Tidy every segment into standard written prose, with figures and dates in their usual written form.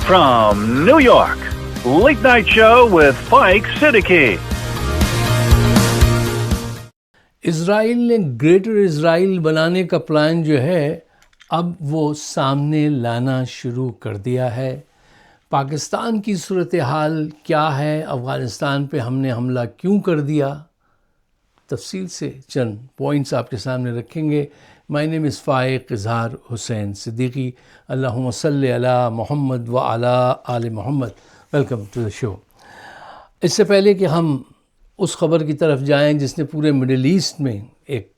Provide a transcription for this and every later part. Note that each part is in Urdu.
from New York, Late Night Show with Mike Siddiqui. اسرائیل نے گریٹر اسرائیل بنانے کا پلان جو ہے اب وہ سامنے لانا شروع کر دیا ہے. پاکستان کی صورتحال کیا ہے؟ افغانستان پہ ہم نے حملہ کیوں کر دیا؟ تفصیل سے چند پوائنٹس آپ کے سامنے رکھیں گے. مائی نیم از فائق اظہار حسین صدیقی. اللہم صلی علی محمد و علی آل محمد. ویلکم ٹو دا شو. اس سے پہلے کہ ہم اس خبر کی طرف جائیں جس نے پورے مڈل ایسٹ میں ایک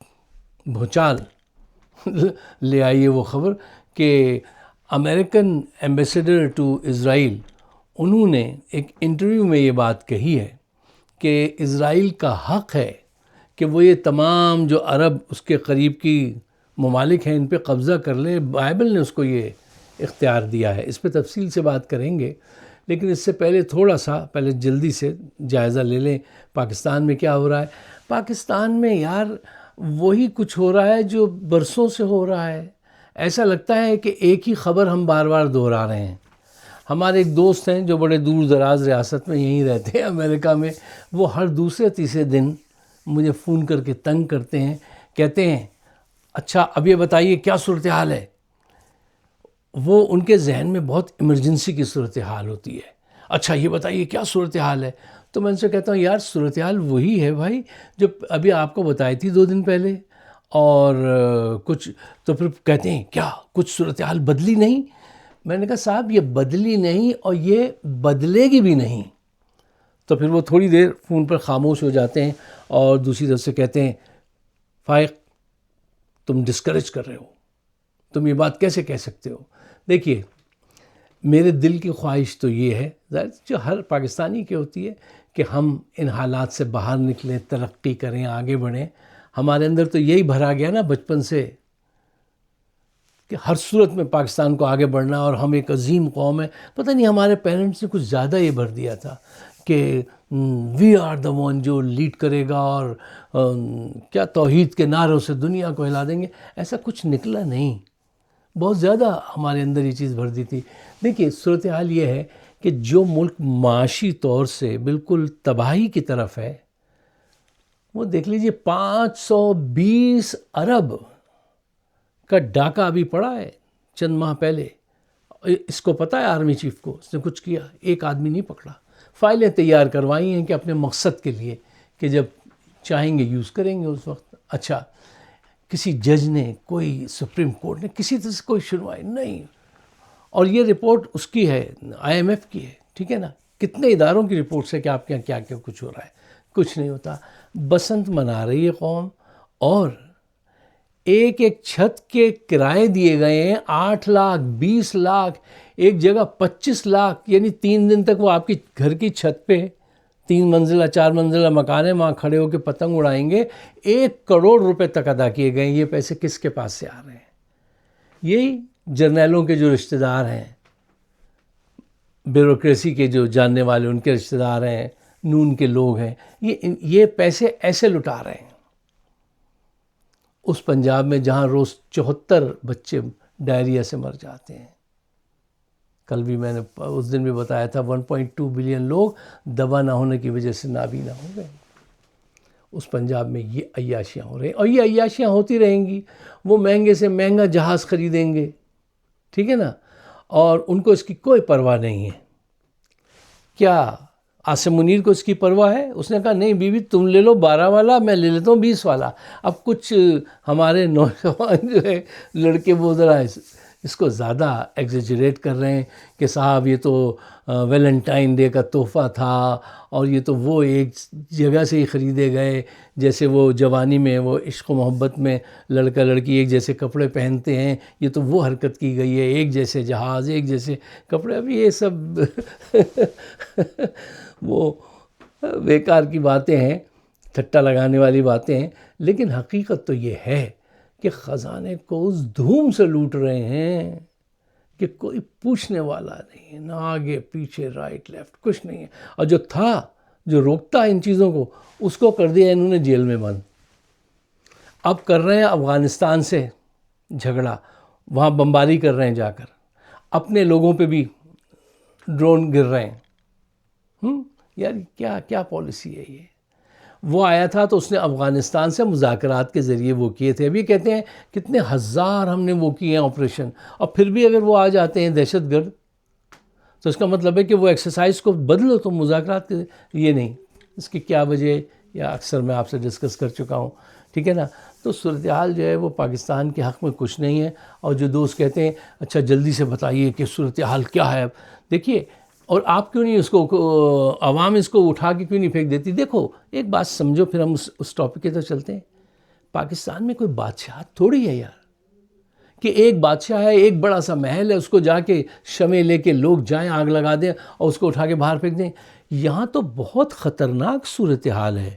بھوچال لے آئی ہے، وہ خبر کہ امریکن ایمبیسڈر ٹو اسرائیل انہوں نے ایک انٹرویو میں یہ بات کہی ہے کہ اسرائیل کا حق ہے کہ وہ یہ تمام جو عرب اس کے قریب کی ممالک ہیں ان پہ قبضہ کر لے. بائبل نے اس کو یہ اختیار دیا ہے. اس پہ تفصیل سے بات کریں گے، لیکن اس سے پہلے جلدی سے جائزہ لے لیں پاکستان میں کیا ہو رہا ہے. پاکستان میں یار وہی کچھ ہو رہا ہے جو برسوں سے ہو رہا ہے. ایسا لگتا ہے کہ ایک ہی خبر ہم بار بار دہرا رہے ہیں. ہمارے ایک دوست ہیں جو بڑے دور دراز ریاست میں یہیں رہتے ہیں امریکہ میں، وہ ہر دوسرے تیسرے دن مجھے فون کر کے تنگ کرتے ہیں، کہتے ہیں اچھا اب یہ بتائیے کیا صورتحال ہے. وہ ان کے ذہن میں بہت ایمرجنسی کی صورتحال ہوتی ہے. اچھا یہ بتائیے کیا صورتحال ہے. تو میں ان سے کہتا ہوں یار صورتحال وہی ہے بھائی جو ابھی آپ کو بتائی تھی 2 دن پہلے. اور کچھ تو پھر کہتے ہیں کیا کچھ صورتحال بدلی نہیں. میں نے کہا صاحب یہ بدلی نہیں اور یہ بدلے گی بھی نہیں. تو پھر وہ تھوڑی دیر فون پر خاموش ہو جاتے ہیں اور دوسری طرف سے کہتے ہیں فائق تم ڈسکریج کر رہے ہو، تم یہ بات کیسے کہہ سکتے ہو. دیکھیے میرے دل کی خواہش تو یہ ہے جو ہر پاکستانی کی ہوتی ہے کہ ہم ان حالات سے باہر نکلیں، ترقی کریں، آگے بڑھیں. ہمارے اندر تو یہی بھرا گیا نا بچپن سے کہ ہر صورت میں پاکستان کو آگے بڑھنا اور ہم ایک عظیم قوم ہے. پتہ نہیں ہمارے پیرنٹس نے کچھ زیادہ یہ بھر دیا تھا کہ وی آر دا ون جو لیڈ کرے گا اور کیا توحید کے نعروں سے دنیا کو ہلا دیں گے. ایسا کچھ نکلا نہیں. بہت زیادہ ہمارے اندر یہ چیز بھر دی تھی. دیکھیے صورتحال یہ ہے کہ جو ملک معاشی طور سے بالکل تباہی کی طرف ہے، وہ دیکھ لیجئے 520 ارب کا ڈاکہ ابھی پڑا ہے چند ماہ پہلے. اس کو پتہ ہے آرمی چیف کو، اس نے کچھ کیا، ایک آدمی نہیں پکڑا. فائلیں تیار کروائی ہیں کہ اپنے مقصد کے لیے کہ جب چاہیں گے یوز کریں گے اس وقت. اچھا کسی جج نے، کوئی سپریم کورٹ نے کسی طرح سے کوئی سنوائی نہیں. اور یہ رپورٹ اس کی ہے، آئی ایم ایف کی ہے، ٹھیک ہے نا. کتنے اداروں کی رپورٹس ہے کہ آپ کے یہاں کیا کیا کچھ ہو رہا ہے. کچھ نہیں ہوتا. بسنت منا رہی ہے قوم اور ایک ایک چھت کے کرائے دیے گئے ہیں 8 لاکھ 20 لاکھ، ایک جگہ 25 لاکھ. یعنی 3 دن تک وہ آپ کی گھر کی چھت پہ 3 منزلہ 4 منزلہ مکان ہے، وہاں کھڑے ہو کے پتنگ اڑائیں گے. 1 کروڑ روپے تک ادا کیے گئے. یہ پیسے کس کے پاس سے آ رہے ہیں؟ یہی جرنیلوں کے جو رشتہ دار ہیں، بیوروکریسی کے جو جاننے والے ان کے رشتہ دار ہیں، نون کے لوگ ہیں، یہ پیسے ایسے لٹا رہے ہیں. اس پنجاب میں جہاں روز 74 بچے ڈائریا سے مر جاتے ہیں. کل بھی میں نے اس دن بھی بتایا تھا 1.2 بلین لوگ دوا نہ ہونے کی وجہ سے نابینا ہو گئے. اس پنجاب میں یہ عیاشیاں ہو رہی ہیں اور یہ عیاشیاں ہوتی رہیں گی. وہ مہنگے سے مہنگا جہاز خریدیں گے، ٹھیک ہے نا، اور ان کو اس کی کوئی پرواہ نہیں ہے. کیا عاصم منیر کو اس کی پرواہ ہے؟ اس نے کہا نہیں بیوی تم لے لو 12 والا، میں لے لیتا ہوں 20 والا. اب کچھ ہمارے نوجوان جو ہے لڑکے وہ ذرا اس کو زیادہ ایگزیجریٹ کر رہے ہیں کہ صاحب یہ تو ویلنٹائن ڈے کا تحفہ تھا اور یہ تو وہ ایک جگہ سے ہی خریدے گئے، جیسے وہ جوانی میں وہ عشق و محبت میں لڑکا لڑکی ایک جیسے کپڑے پہنتے ہیں. یہ تو وہ حرکت کی گئی ہے، ایک جیسے جہاز، ایک جیسے کپڑے. ابھی یہ سب وہ بیکار کی باتیں ہیں، ٹھٹا لگانے والی باتیں ہیں. لیکن حقیقت تو یہ ہے کہ خزانے کو اس دھوم سے لوٹ رہے ہیں کہ کوئی پوچھنے والا نہیں ہے، نہ آگے پیچھے رائٹ لیفٹ کچھ نہیں ہے. اور جو تھا جو روکتا ہے ان چیزوں کو، اس کو کر دیا انہوں نے جیل میں بند. اب کر رہے ہیں افغانستان سے جھگڑا، وہاں بمباری کر رہے ہیں جا کر. اپنے لوگوں پہ بھی ڈرون گر رہے ہیں. یار کیا کیا پالیسی ہے یہ. وہ آیا تھا تو اس نے افغانستان سے مذاکرات کے ذریعے وہ کیے تھے. ابھی کہتے ہیں کتنے ہزار ہم نے وہ کیے ہیں آپریشن, اور پھر بھی اگر وہ آ جاتے ہیں دہشت گرد, تو اس کا مطلب ہے کہ وہ ایکسرسائز کو بدلو. تو مذاکرات کے یہ نہیں, اس کی کیا وجہ یا اکثر میں آپ سے ڈسکس کر چکا ہوں, ٹھیک ہے نا. تو صورتحال جو ہے وہ پاکستان کے حق میں کچھ نہیں ہے. اور جو دوست کہتے ہیں اچھا جلدی سے بتائیے کہ صورتحال کیا ہے, دیکھیے, اور آپ کیوں نہیں اس کو, عوام اس کو اٹھا کے کیوں نہیں پھینک دیتی. دیکھو ایک بات سمجھو, پھر ہم اس ٹاپک کی طرف چلتے ہیں. پاکستان میں کوئی بادشاہ تھوڑی ہے یار کہ ایک بادشاہ ہے, ایک بڑا سا محل ہے, اس کو جا کے شمع لے کے لوگ جائیں, آگ لگا دیں اور اس کو اٹھا کے باہر پھینک دیں. یہاں تو بہت خطرناک صورتحال ہے.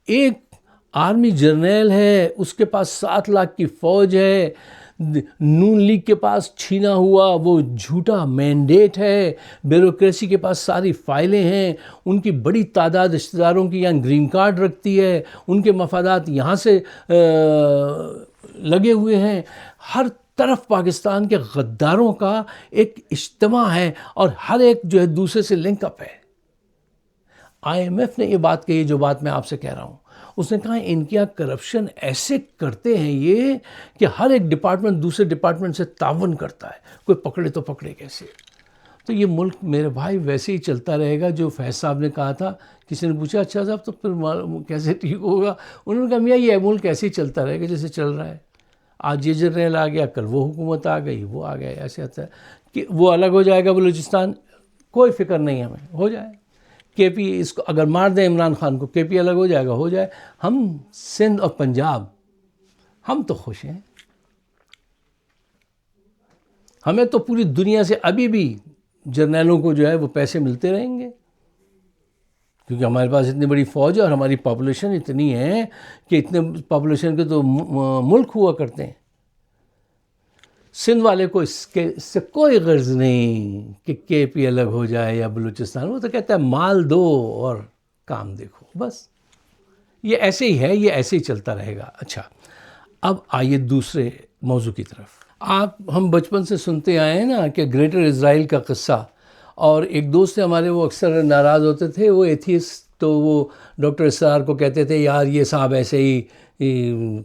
ایک آرمی جرنیل ہے, اس کے پاس 7 لاکھ کی فوج ہے, نون لیگ کے پاس چھینا ہوا وہ جھوٹا مینڈیٹ ہے, بیوروکریسی کے پاس ساری فائلیں ہیں, ان کی بڑی تعداد رشتہ داروں کی یہاں گرین کارڈ رکھتی ہے, ان کے مفادات یہاں سے لگے ہوئے ہیں. ہر طرف پاکستان کے غداروں کا ایک اجتماع ہے اور ہر ایک جو ہے دوسرے سے لنک اپ ہے. آئی ایم ایف نے یہ بات کہی جو بات میں آپ سے کہہ رہا ہوں. اس نے کہا ان کے یہاں کرپشن ایسے کرتے ہیں یہ کہ ہر ایک ڈپارٹمنٹ دوسرے ڈپارٹمنٹ سے تعاون کرتا ہے, کوئی پکڑے تو پکڑے کیسے. تو یہ ملک میرے بھائی ویسے ہی چلتا رہے گا. جو فیض صاحب نے کہا تھا, کسی نے پوچھا اچھا صاحب تو پھر کیسے ٹھیک ہوگا, انہوں نے کہا میاں یہ ملک ایسے ہی چلتا رہے گا جیسے چل رہا ہے. آج یہ جرنیل آ گیا, کل وہ حکومت آ گئی, وہ آ گیا, ایسے آتا ہے کہ وہ الگ ہو جائے گا بلوچستان, کوئی فکر نہیں ہمیں, ہو جائے. کے پی اس کو اگر مار دیں عمران خان کو, کے پی الگ ہو جائے گا, ہو جائے. ہم سندھ اور پنجاب ہم تو خوش ہیں. ہمیں تو پوری دنیا سے ابھی بھی جرنیلوں کو جو ہے وہ پیسے ملتے رہیں گے, کیونکہ ہمارے پاس اتنی بڑی فوج ہے اور ہماری پاپولیشن اتنی ہے کہ اتنے پاپولیشن کے تو ملک ہوا کرتے ہیں. سندھ والے کو اس سے کوئی غرض نہیں کہ کے پی الگ ہو جائے یا بلوچستان. وہ تو کہتا ہے مال دو اور کام دیکھو, بس. یہ ایسے ہی ہے, یہ ایسے ہی چلتا رہے گا. اچھا, اب آئیے دوسرے موضوع کی طرف. ہم بچپن سے سنتے آئے ہیں نا کہ گریٹر اسرائیل کا قصہ, اور ایک دوست ہمارے وہ اکثر ناراض ہوتے تھے, وہ ایتھیسٹ, تو وہ ڈاکٹر اسرار کو کہتے تھے یار یہ صاحب ایسے ہی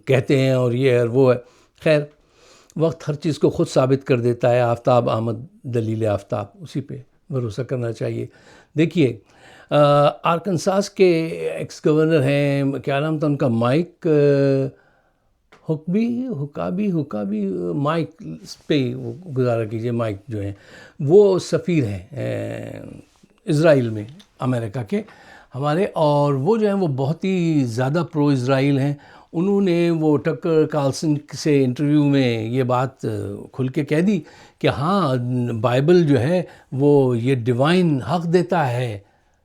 کہتے ہیں اور یہ اور وہ ہے. خیر, وقت ہر چیز کو خود ثابت کر دیتا ہے. آفتاب آمد دلیل آفتاب, اسی پہ بھروسہ کرنا چاہیے. دیکھیے آرکنساس کے ایکس گورنر ہیں, کیا نام تھا ان کا, مائک حکابی مائک پہ گزارا کیجئے. مائک جو ہیں وہ سفیر ہیں اسرائیل میں, امریکہ کے ہمارے, اور وہ جو ہیں وہ بہت ہی زیادہ پرو اسرائیل ہیں. انہوں نے وہ ٹکر کارلسن سے انٹرویو میں یہ بات کھل کے کہہ دی کہ ہاں بائبل جو ہے وہ یہ ڈیوائن حق دیتا ہے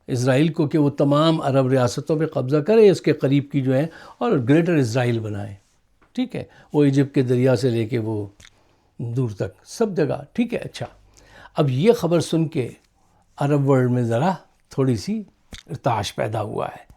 اسرائیل کو کہ وہ تمام عرب ریاستوں پہ قبضہ کرے, اس کے قریب کی جو ہیں, اور گریٹر اسرائیل بنائے. ٹھیک ہے, وہ ایجپٹ کے دریا سے لے کے وہ دور تک سب جگہ. ٹھیک ہے, اچھا, اب یہ خبر سن کے عرب ورلڈ میں ذرا تھوڑی سی ارتعاش پیدا ہوا ہے,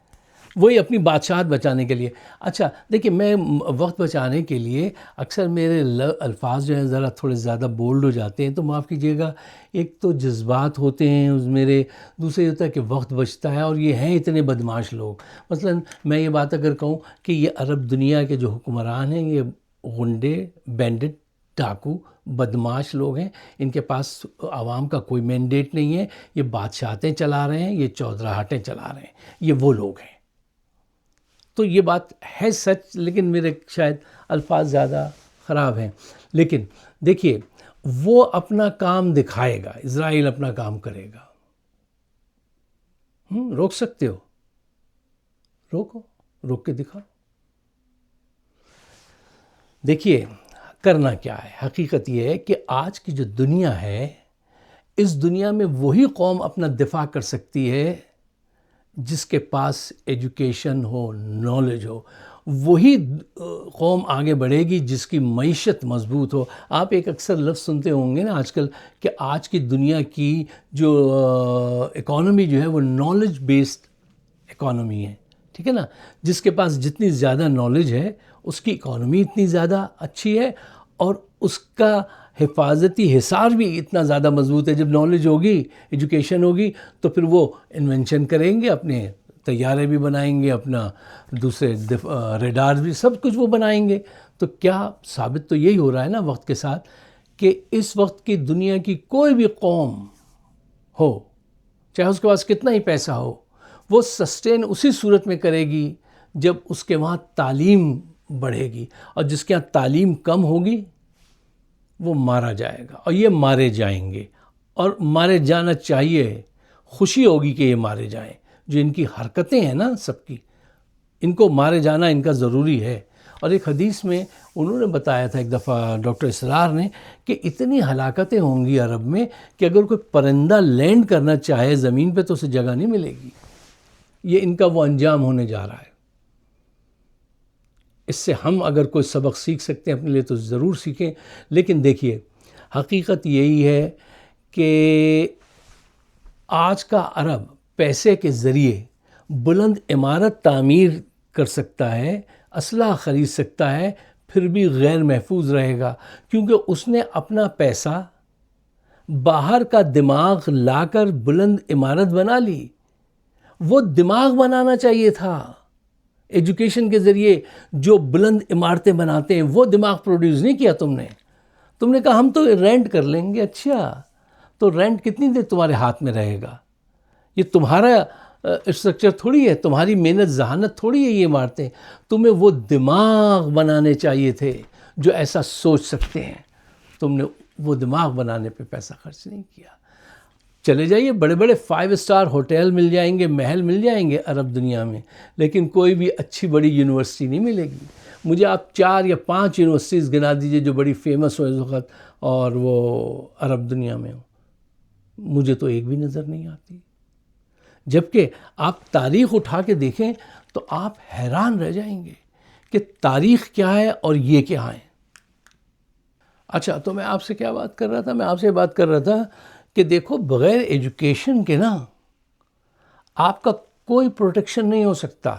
وہی اپنی بادشاہت بچانے کے لیے. اچھا دیکھیے, میں وقت بچانے کے لیے اکثر میرے الفاظ جو ہیں ذرا تھوڑے زیادہ بولڈ ہو جاتے ہیں, تو معاف کیجیے گا. ایک تو جذبات ہوتے ہیں میرے, دوسرے ہوتا ہے کہ وقت بچتا ہے, اور یہ ہیں اتنے بدماش لوگ. مثلا میں یہ بات اگر کہوں کہ یہ عرب دنیا کے جو حکمران ہیں یہ غنڈے, بینڈٹ, ڈاکو, بدماش لوگ ہیں. ان کے پاس عوام کا کوئی مینڈیٹ نہیں ہے, یہ بادشاہتیں چلا رہے ہیں, یہ چودراہٹیں چلا رہے ہیں, یہ وہ لوگ ہیں. تو یہ بات ہے سچ, لیکن میرے شاید الفاظ زیادہ خراب ہیں. لیکن دیکھیے, وہ اپنا کام دکھائے گا, اسرائیل اپنا کام کرے گا. روک سکتے ہو, روکو, روک کے دکھاؤ. دیکھیے کرنا کیا ہے, حقیقت یہ ہے کہ آج کی جو دنیا ہے, اس دنیا میں وہی قوم اپنا دفاع کر سکتی ہے جس کے پاس ایجوکیشن ہو, نالج ہو. وہی قوم آگے بڑھے گی جس کی معیشت مضبوط ہو. آپ ایک اکثر لفظ سنتے ہوں گے نا آج کل کہ آج کی دنیا کی جو اکانومی جو ہے وہ نالج بیسڈ اکانومی ہے. ٹھیک ہے نا, جس کے پاس جتنی زیادہ نالج ہے اس کی اکانومی اتنی زیادہ اچھی ہے, اور اس کا حفاظتی حصار بھی اتنا زیادہ مضبوط ہے. جب نالج ہوگی، ایجوکیشن ہوگی، تو پھر وہ انوینشن کریں گے، اپنے طیارے بھی بنائیں گے، اپنا دوسرے ریڈار بھی، سب کچھ وہ بنائیں گے. تو کیا ثابت تو یہی ہو رہا ہے نا وقت کے ساتھ کہ اس وقت کی دنیا کی کوئی بھی قوم ہو، چاہے اس کے پاس کتنا ہی پیسہ ہو، وہ سسٹین اسی صورت میں کرے گی جب اس کے وہاں تعلیم بڑھے گی. اور جس کے ہاں تعلیم کم ہوگی وہ مارا جائے گا، اور یہ مارے جائیں گے، اور مارے جانا چاہیے. خوشی ہوگی کہ یہ مارے جائیں. جو ان کی حرکتیں ہیں نا سب کی، ان کو مارے جانا ان کا ضروری ہے. اور ایک حدیث میں انہوں نے بتایا تھا ایک دفعہ ڈاکٹر اسرار نے کہ اتنی ہلاکتیں ہوں گی عرب میں کہ اگر کوئی پرندہ لینڈ کرنا چاہے زمین پہ تو اسے جگہ نہیں ملے گی. یہ ان کا وہ انجام ہونے جا رہا ہے. اس سے ہم اگر کوئی سبق سیکھ سکتے ہیں اپنے لیے تو ضرور سیکھیں. لیکن دیکھیے حقیقت یہی ہے کہ آج کا عرب پیسے کے ذریعے بلند عمارت تعمیر کر سکتا ہے، اسلحہ خرید سکتا ہے، پھر بھی غیر محفوظ رہے گا، کیونکہ اس نے اپنا پیسہ باہر کا دماغ لا کر بلند عمارت بنا لی. وہ دماغ بنانا چاہیے تھا. ایجوکیشن کے ذریعے جو بلند عمارتیں بناتے ہیں وہ دماغ پروڈیوس نہیں کیا تم نے کہا ہم تو رینٹ کر لیں گے. اچھا تو رینٹ کتنی دیر تمہارے ہاتھ میں رہے گا؟ یہ تمہارا اسٹرکچر تھوڑی ہے، تمہاری محنت ذہانت تھوڑی ہے یہ عمارتیں. تمہیں وہ دماغ بنانے چاہیے تھے جو ایسا سوچ سکتے ہیں. تم نے وہ دماغ بنانے پہ پیسہ خرچ نہیں کیا. چلے جائیے، بڑے بڑے 5 اسٹار ہوٹل مل جائیں گے، محل مل جائیں گے عرب دنیا میں، لیکن کوئی بھی اچھی بڑی یونیورسٹی نہیں ملے گی. مجھے آپ 4 یا 5 یونیورسٹیز گنا دیجئے جو بڑی فیمس ہو اس وقت اور وہ عرب دنیا میں ہو. مجھے تو ایک بھی نظر نہیں آتی. جبکہ آپ تاریخ اٹھا کے دیکھیں تو آپ حیران رہ جائیں گے کہ تاریخ کیا ہے اور یہ کیا ہے. اچھا تو میں آپ سے کیا بات کر رہا تھا؟ میں آپ سے بات کر رہا تھا کہ دیکھو بغیر ایجوکیشن کے نا آپ کا کوئی پروٹیکشن نہیں ہو سکتا.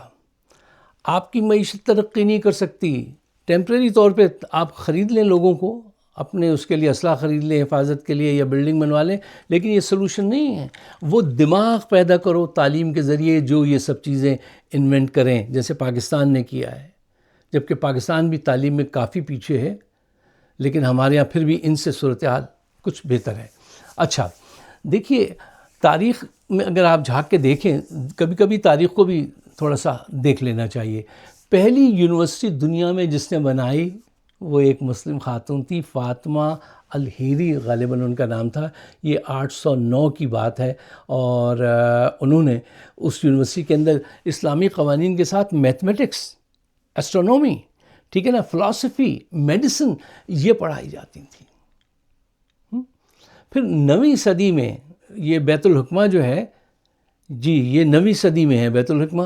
آپ کی معیشت ترقی نہیں کر سکتی. ٹیمپریری طور پہ آپ خرید لیں لوگوں کو، اپنے اس کے لیے اسلحہ خرید لیں حفاظت کے لیے یا بلڈنگ بنوا لیں، لیکن یہ سلوشن نہیں ہے. وہ دماغ پیدا کرو تعلیم کے ذریعے جو یہ سب چیزیں انوینٹ کریں، جیسے پاکستان نے کیا ہے. جبکہ پاکستان بھی تعلیم میں کافی پیچھے ہے، لیکن ہمارے یہاں پھر بھی ان سے صورتحال کچھ بہتر ہے. اچھا دیکھیے تاریخ میں اگر آپ جھانک کے دیکھیں، کبھی کبھی تاریخ کو بھی تھوڑا سا دیکھ لینا چاہیے. پہلی یونیورسٹی دنیا میں جس نے بنائی وہ ایک مسلم خاتون تھی، فاطمہ الہیری غالباً ان کا نام تھا. یہ 809 کی بات ہے، اور انہوں نے اس یونیورسٹی کے اندر اسلامی قوانین کے ساتھ میتھمیٹکس، ایسٹرونومی، ٹھیک ہے نا، فلسفی، میڈیسن، یہ پڑھائی جاتی تھی. پھر 9ویں صدی میں یہ بیت الحکمہ جو ہے، جی یہ 9ویں صدی میں ہے بیت الحکمہ،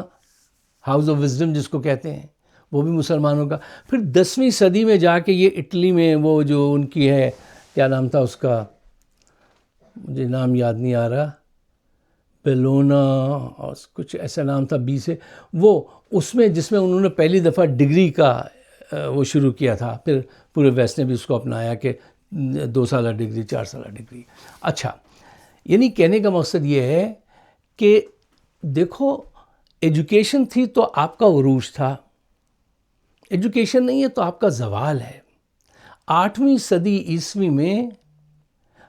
ہاؤس آف وزڈم جس کو کہتے ہیں، وہ بھی مسلمانوں کا. پھر 10ویں صدی میں جا کے یہ اٹلی میں وہ جو ان کی ہے، کیا نام تھا اس کا، مجھے نام یاد نہیں آ رہا، بیلونا اور کچھ ایسا نام تھا بی سے، وہ اس میں جس میں انہوں نے پہلی دفعہ ڈگری کا وہ شروع کیا تھا. پھر پورے ویسٹ نے بھی اس کو اپنایا کہ 2 سالہ ڈگری، 4 سالہ ڈگری. اچھا یعنی کہنے کا مقصد یہ ہے کہ دیکھو ایجوکیشن تھی تو آپ کا عروج تھا، ایجوکیشن نہیں ہے تو آپ کا زوال ہے. 8ویں صدی عیسوی میں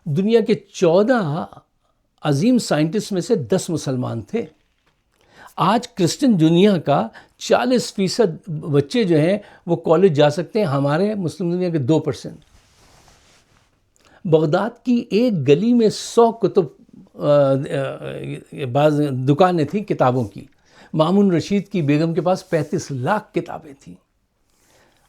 دنیا کے 14 عظیم سائنٹسٹ میں سے 10 مسلمان تھے. آج کرسچن دنیا کا 40% بچے جو ہیں وہ کالج جا سکتے ہیں، ہمارے مسلم دنیا کے 2%. بغداد کی ایک گلی میں 100 کتب بعض دکانیں تھیں کتابوں کی. مامون رشید کی بیگم کے پاس 35 لاکھ کتابیں تھیں.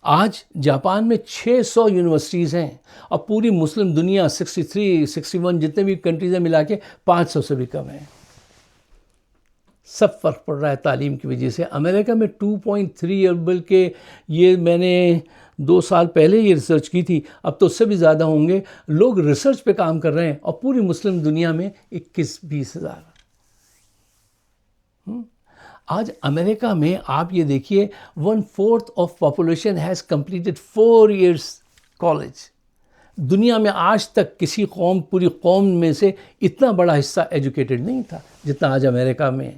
آج جاپان میں 600 یونیورسٹیز ہیں، اور پوری مسلم دنیا 63 61 جتنے بھی کنٹریز ہیں ملا کے 500 سے بھی کم ہیں. سب فرق پڑ رہا ہے تعلیم کی وجہ سے. امریکہ میں 2.3 اور بلکہ یہ میں نے 2 سال پہلے یہ ریسرچ کی تھی، اب تو اس سے بھی زیادہ ہوں گے لوگ ریسرچ پہ کام کر رہے ہیں، اور پوری مسلم دنیا میں 21-20 ہزار. آج امریکہ میں آپ یہ دیکھیے 1/4 of population has completed 4 years college. دنیا میں آج تک کسی قوم، پوری قوم میں سے اتنا بڑا حصہ ایجوکیٹڈ نہیں تھا جتنا آج امریکہ میں ہے۔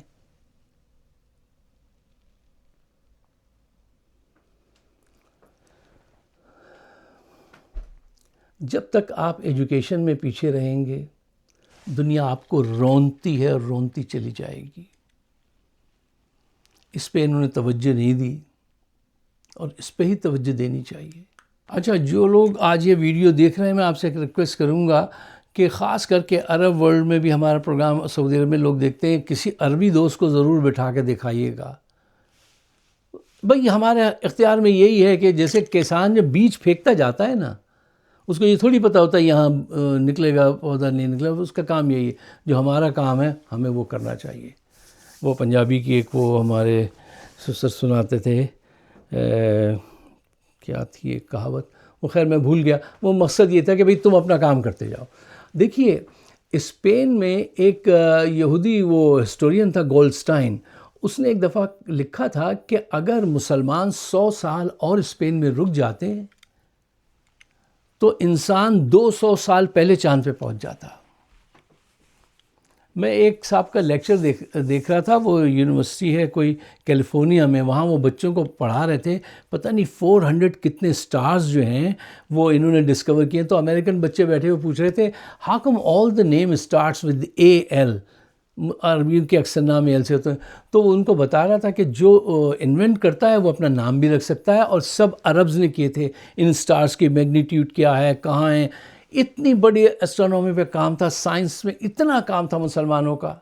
جب تک آپ ایجوکیشن میں پیچھے رہیں گے، دنیا آپ کو رونتی ہے اور رونتی چلی جائے گی۔ اس پہ انہوں نے توجہ نہیں دی، اور اس پہ ہی توجہ دینی چاہیے۔ اچھا، جو لوگ آج یہ ویڈیو دیکھ رہے ہیں، میں آپ سے ایک ریکویسٹ کروں گا کہ خاص کر کے عرب ورلڈ میں بھی ہمارا پروگرام سعودی عرب میں لوگ دیکھتے ہیں، کسی عربی دوست کو ضرور بٹھا کے دکھائیے گا۔ بھئی ہمارے اختیار میں یہی ہے کہ جیسے کسان جب بیج پھینکتا جاتا ہے نا، اس کو یہ تھوڑی پتہ ہوتا ہے یہاں نکلے گا پودا نہیں نکلے گا، اس کا کام یہی ہے۔ جو ہمارا کام ہے ہمیں وہ کرنا چاہیے۔ وہ پنجابی کی ایک وہ ہمارے سسر سناتے تھے، کیا تھی ایک کہاوت، وہ خیر میں بھول گیا، وہ مقصد یہ تھا کہ بھئی تم اپنا کام کرتے جاؤ۔ دیکھیے، اسپین میں ایک یہودی وہ ہسٹورین تھا گولڈسٹائن، اس نے ایک دفعہ لکھا تھا کہ اگر مسلمان 100 سال اور اسپین میں رک جاتے تو انسان 200 سال پہلے چاند پہ پہنچ جاتا۔ میں ایک صاحب کا لیکچر دیکھ رہا تھا، وہ یونیورسٹی ہے کوئی کیلیفورنیا میں، وہاں وہ بچوں کو پڑھا رہے تھے، پتہ نہیں 400 کتنے سٹارز جو ہیں وہ انہوں نے ڈسکور کیے۔ تو امریکن بچے بیٹھے ہوئے پوچھ رہے تھے، how come all the name starts with AL، عربیوں کے اکثر نام ایل سے ہوتے ہیں۔ تو وہ ان کو بتا رہا تھا کہ جو انوینٹ کرتا ہے وہ اپنا نام بھی رکھ سکتا ہے، اور سب عربز نے کیے تھے۔ ان سٹارز کی میگنیٹیوڈ کیا ہے، کہاں ہیں، اتنی بڑی ایسٹرونومی پہ کام تھا، سائنس میں اتنا کام تھا مسلمانوں کا،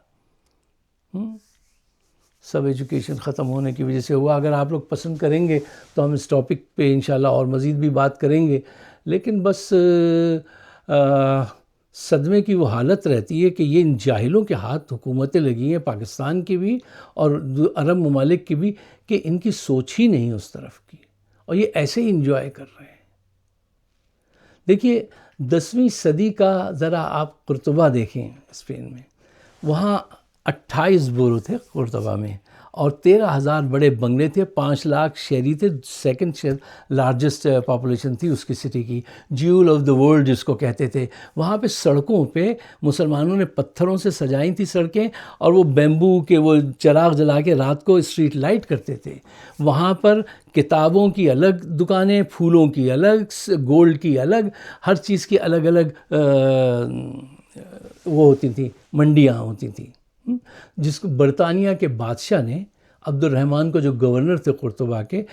سب ایجوکیشن ختم ہونے کی وجہ سے ہوا۔ اگر آپ لوگ پسند کریں گے تو ہم اس ٹاپک پہ انشاءاللہ اور مزید بھی بات کریں گے، لیکن بس صدمے کی وہ حالت رہتی ہے کہ یہ ان جاہلوں کے ہاتھ حکومتیں لگی ہیں، پاکستان کی بھی اور عرب ممالک کی بھی، کہ ان کی سوچ ہی نہیں اس طرف کی، اور یہ ایسے ہی انجوائے کر رہے ہیں۔ دیکھیے، 10ویں صدی کا ذرا آپ قرطبہ دیکھیں اسپین میں، وہاں 28 بورو تھے قرطبہ میں، اور 13,000 بڑے بنگلے تھے، 5 لاکھ شہری تھے، سیکنڈ لارجسٹ پاپولیشن تھی اس کی سٹی کی، جیول آف دا ورلڈ جس کو کہتے تھے۔ وہاں پہ سڑکوں پہ مسلمانوں نے پتھروں سے سجائیں تھی سڑکیں، اور وہ بیمبو کے وہ چراغ جلا کے رات کو اسٹریٹ لائٹ کرتے تھے۔ وہاں پر کتابوں کی الگ دکانیں، پھولوں کی الگ، گولڈ کی الگ، ہر چیز کی الگ الگ وہ ہوتی تھیں، منڈیاں ہوتی تھیں، جس کو برطانیہ کے بادشاہ نے عبد الرحمن کو، جو گورنر تھے قرطبہ کے،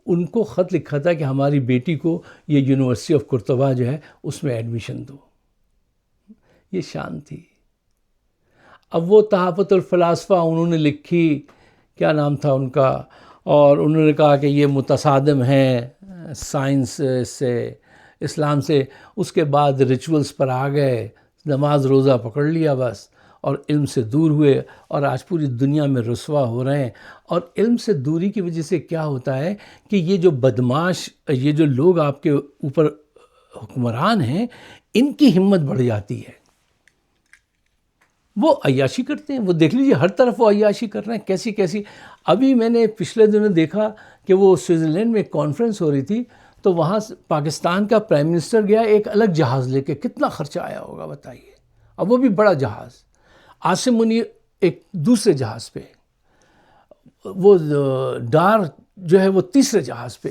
ان کو خط لکھا تھا کہ ہماری بیٹی کو یہ یونیورسٹی آف قرطبہ جو ہے اس میں ایڈمیشن دو۔ یہ شان تھی۔ اب وہ تحافت الفلاسفہ انہوں نے لکھی، کیا نام تھا ان کا، اور انہوں نے کہا کہ یہ متصادم ہیں سائنس سے، اسلام سے۔ اس کے بعد ریچولز پر آ گئے، نماز روزہ پکڑ لیا بس، اور علم سے دور ہوئے، اور آج پوری دنیا میں رسوا ہو رہے ہیں۔ اور علم سے دوری کی وجہ سے کیا ہوتا ہے کہ یہ جو بدماش، یہ جو لوگ آپ کے اوپر حکمران ہیں، ان کی ہمت بڑھ جاتی ہے، وہ عیاشی کرتے ہیں۔ وہ دیکھ لیجیے ہر طرف وہ عیاشی کر رہے ہیں، کیسی کیسی۔ ابھی میں نے پچھلے دنوں دیکھا کہ وہ سوئٹزرلینڈ میں ایک کانفرنس ہو رہی تھی، تو وہاں پاکستان کا پرائم منسٹر گیا ایک الگ جہاز لے کے، کتنا خرچہ آیا ہوگا بتائیے، اب وہ بھی بڑا جہاز۔ عاصم منیر ایک دوسرے جہاز پہ، وہ ڈار جو ہے وہ تیسرے جہاز پہ۔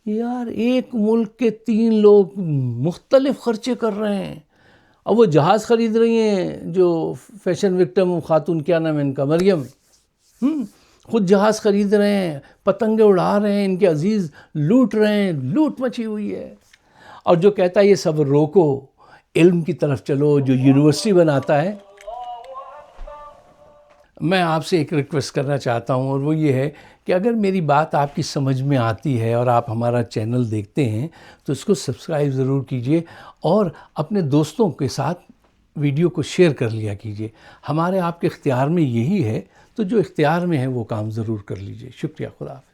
یار ایک ملک کے 3 لوگ مختلف خرچے کر رہے ہیں، اب وہ جہاز خرید رہی ہیں جو فیشن وکٹم خاتون، کیا نام ہے ان کا، مریم، خود جہاز خرید رہے ہیں، پتنگیں اڑا رہے ہیں، ان کے عزیز لوٹ رہے ہیں، لوٹ مچی ہوئی ہے۔ اور جو کہتا ہے یہ سب روکو، علم کی طرف چلو، جو یونیورسٹی بناتا ہے۔ میں آپ سے ایک ریکویسٹ کرنا چاہتا ہوں، اور وہ یہ ہے کہ اگر میری بات آپ کی سمجھ میں آتی ہے اور آپ ہمارا چینل دیکھتے ہیں تو اس کو سبسکرائب ضرور کیجئے، اور اپنے دوستوں کے ساتھ ویڈیو کو شیئر کر لیا کیجئے۔ ہمارے آپ کے اختیار میں یہی ہے، تو جو اختیار میں ہے وہ کام ضرور کر لیجئے۔ شکریہ، خدا حافظ۔